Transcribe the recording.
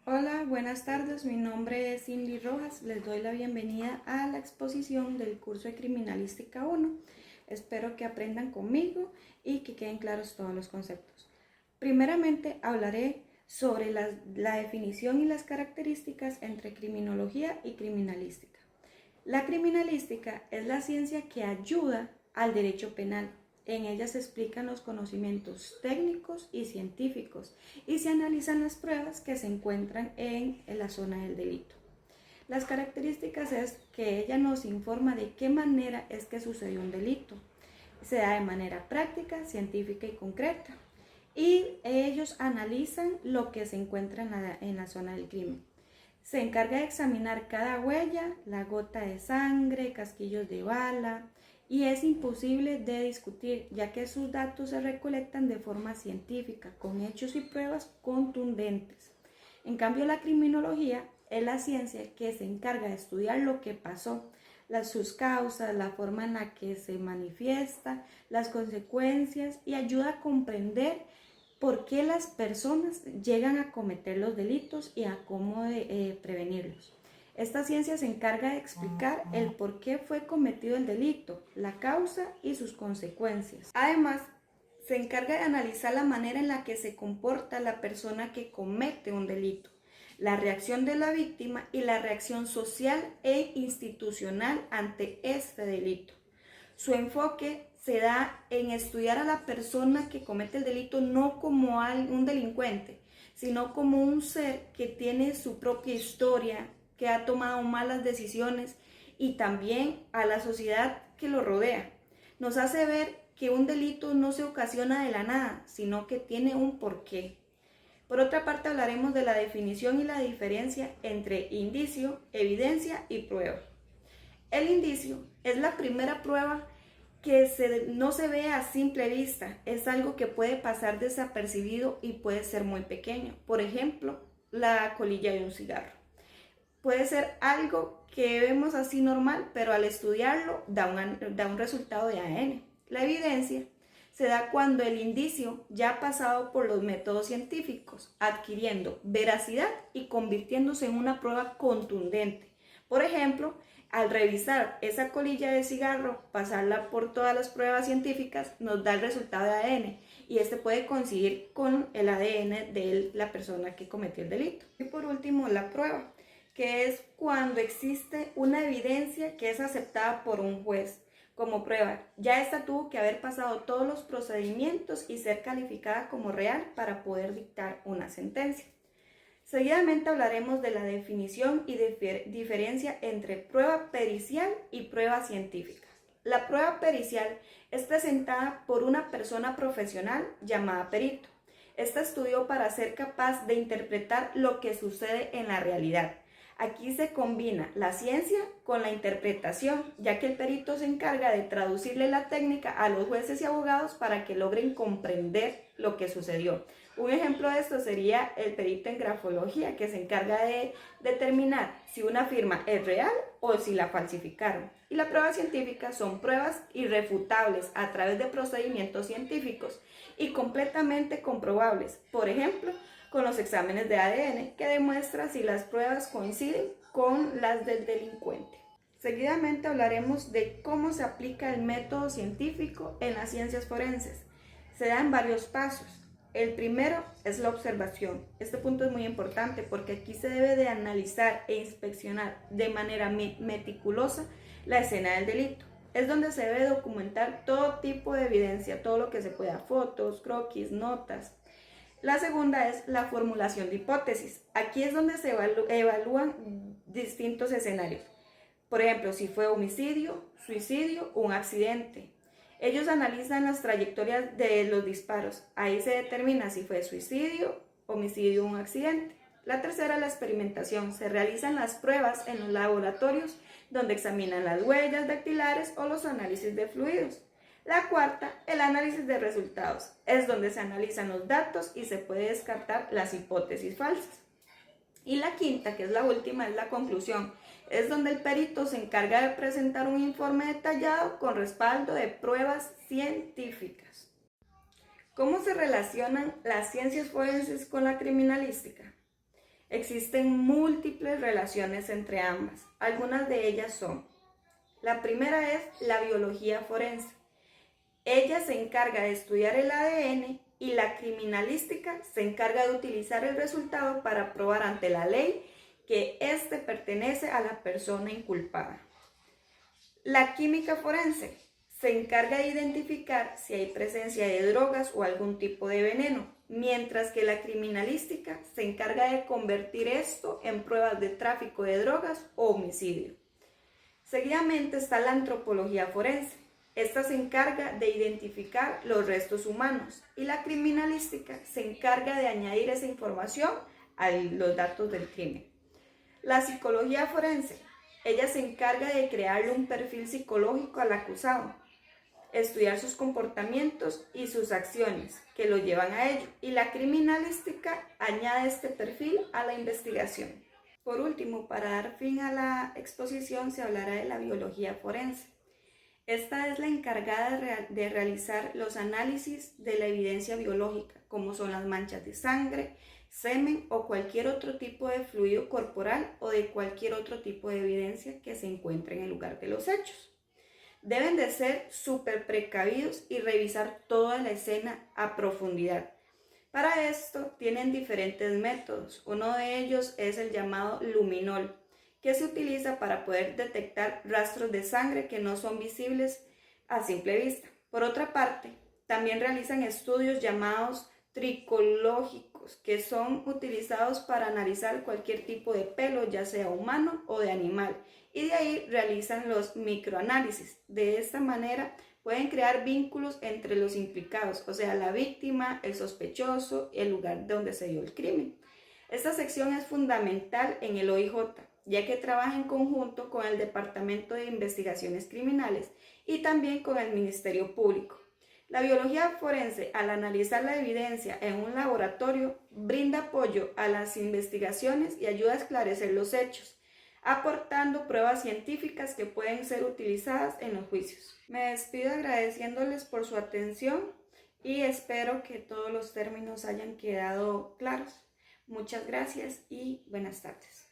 Hola, buenas tardes. Mi nombre es Cindy Rojas. Les doy la bienvenida a la exposición del curso de Criminalística 1. Espero que aprendan conmigo y que queden claros todos los conceptos. Primeramente hablaré sobre la definición y las características entre criminología y criminalística. La criminalística es la ciencia que ayuda al derecho penal. En ella se explican los conocimientos técnicos y científicos y se analizan las pruebas que se encuentran en la zona del delito. Las características es que ella nos informa de qué manera es que sucedió un delito. Se da de manera práctica, científica y concreta. Y ellos analizan lo que se encuentra en la zona del crimen. Se encarga de examinar cada huella, la gota de sangre, casquillos de bala, y es imposible de discutir, ya que sus datos se recolectan de forma científica, con hechos y pruebas contundentes. En cambio, la criminología es la ciencia que se encarga de estudiar lo que pasó, sus causas, la forma en la que se manifiesta, las consecuencias, y ayuda a comprender por qué las personas llegan a cometer los delitos y a cómo prevenirlos. Esta ciencia se encarga de explicar el por qué fue cometido el delito, la causa y sus consecuencias. Además, se encarga de analizar la manera en la que se comporta la persona que comete un delito, la reacción de la víctima y la reacción social e institucional ante este delito. Su enfoque se da en estudiar a la persona que comete el delito no como un delincuente, sino como un ser que tiene su propia historia, que ha tomado malas decisiones, y también a la sociedad que lo rodea. Nos hace ver que un delito no se ocasiona de la nada, sino que tiene un porqué. Por otra parte, hablaremos de la definición y la diferencia entre indicio, evidencia y prueba. El indicio es la primera prueba que no se ve a simple vista, es algo que puede pasar desapercibido y puede ser muy pequeño. Por ejemplo, la colilla de un cigarro. Puede ser algo que vemos así normal, pero al estudiarlo da un resultado de ADN. La evidencia se da cuando el indicio ya ha pasado por los métodos científicos, adquiriendo veracidad y convirtiéndose en una prueba contundente. Por ejemplo, al revisar esa colilla de cigarro, pasarla por todas las pruebas científicas, nos da el resultado de ADN, y este puede coincidir con el ADN de la persona que cometió el delito. Y por último, la prueba, que es cuando existe una evidencia que es aceptada por un juez como prueba. Ya esta tuvo que haber pasado todos los procedimientos y ser calificada como real para poder dictar una sentencia. Seguidamente hablaremos de la definición y diferencia entre prueba pericial y prueba científica. La prueba pericial es presentada por una persona profesional llamada perito. Esta estudió para ser capaz de interpretar lo que sucede en la realidad. Aquí se combina la ciencia con la interpretación, ya que el perito se encarga de traducirle la técnica a los jueces y abogados para que logren comprender lo que sucedió. Un ejemplo de esto sería el perito en grafología, que se encarga de determinar si una firma es real o si la falsificaron. Y la prueba científica son pruebas irrefutables a través de procedimientos científicos y completamente comprobables. Por ejemplo, con los exámenes de ADN, que demuestra si las pruebas coinciden con las del delincuente. Seguidamente hablaremos de cómo se aplica el método científico en las ciencias forenses. Se da en varios pasos. El primero es la observación. Este punto es muy importante porque aquí se debe de analizar e inspeccionar de manera meticulosa la escena del delito. Es donde se debe documentar todo tipo de evidencia, todo lo que se pueda, fotos, croquis, notas. La segunda es la formulación de hipótesis. Aquí es donde se evalúan distintos escenarios. Por ejemplo, si fue homicidio, suicidio o un accidente. Ellos analizan las trayectorias de los disparos. Ahí se determina si fue suicidio, homicidio o un accidente. La tercera es la experimentación. Se realizan las pruebas en los laboratorios donde examinan las huellas dactilares o los análisis de fluidos. La cuarta, el análisis de resultados, es donde se analizan los datos y se puede descartar las hipótesis falsas. Y la quinta, que es la última, es la conclusión, es donde el perito se encarga de presentar un informe detallado con respaldo de pruebas científicas. ¿Cómo se relacionan las ciencias forenses con la criminalística? Existen múltiples relaciones entre ambas. Algunas de ellas son: la primera es la biología forense. Ella se encarga de estudiar el ADN y la criminalística se encarga de utilizar el resultado para probar ante la ley que éste pertenece a la persona inculpada. La química forense se encarga de identificar si hay presencia de drogas o algún tipo de veneno, mientras que la criminalística se encarga de convertir esto en pruebas de tráfico de drogas o homicidio. Seguidamente está la antropología forense. Esta se encarga de identificar los restos humanos y la criminalística se encarga de añadir esa información a los datos del crimen. La psicología forense, ella se encarga de crearle un perfil psicológico al acusado, estudiar sus comportamientos y sus acciones que lo llevan a ello, y la criminalística añade este perfil a la investigación. Por último, para dar fin a la exposición, se hablará de la biología forense. Esta es la encargada de realizar los análisis de la evidencia biológica, como son las manchas de sangre, semen o cualquier otro tipo de fluido corporal o de cualquier otro tipo de evidencia que se encuentre en el lugar de los hechos. Deben de ser súper precavidos y revisar toda la escena a profundidad. Para esto tienen diferentes métodos. Uno de ellos es el llamado luminol, que se utiliza para poder detectar rastros de sangre que no son visibles a simple vista. Por otra parte, también realizan estudios llamados tricológicos, que son utilizados para analizar cualquier tipo de pelo, ya sea humano o de animal, y de ahí realizan los microanálisis. De esta manera pueden crear vínculos entre los implicados, o sea, la víctima, el sospechoso y el lugar donde se dio el crimen. Esta sección es fundamental en el OIJ, ya que trabaja en conjunto con el Departamento de Investigaciones Criminales y también con el Ministerio Público. La biología forense, al analizar la evidencia en un laboratorio, brinda apoyo a las investigaciones y ayuda a esclarecer los hechos, aportando pruebas científicas que pueden ser utilizadas en los juicios. Me despido agradeciéndoles por su atención y espero que todos los términos hayan quedado claros. Muchas gracias y buenas tardes.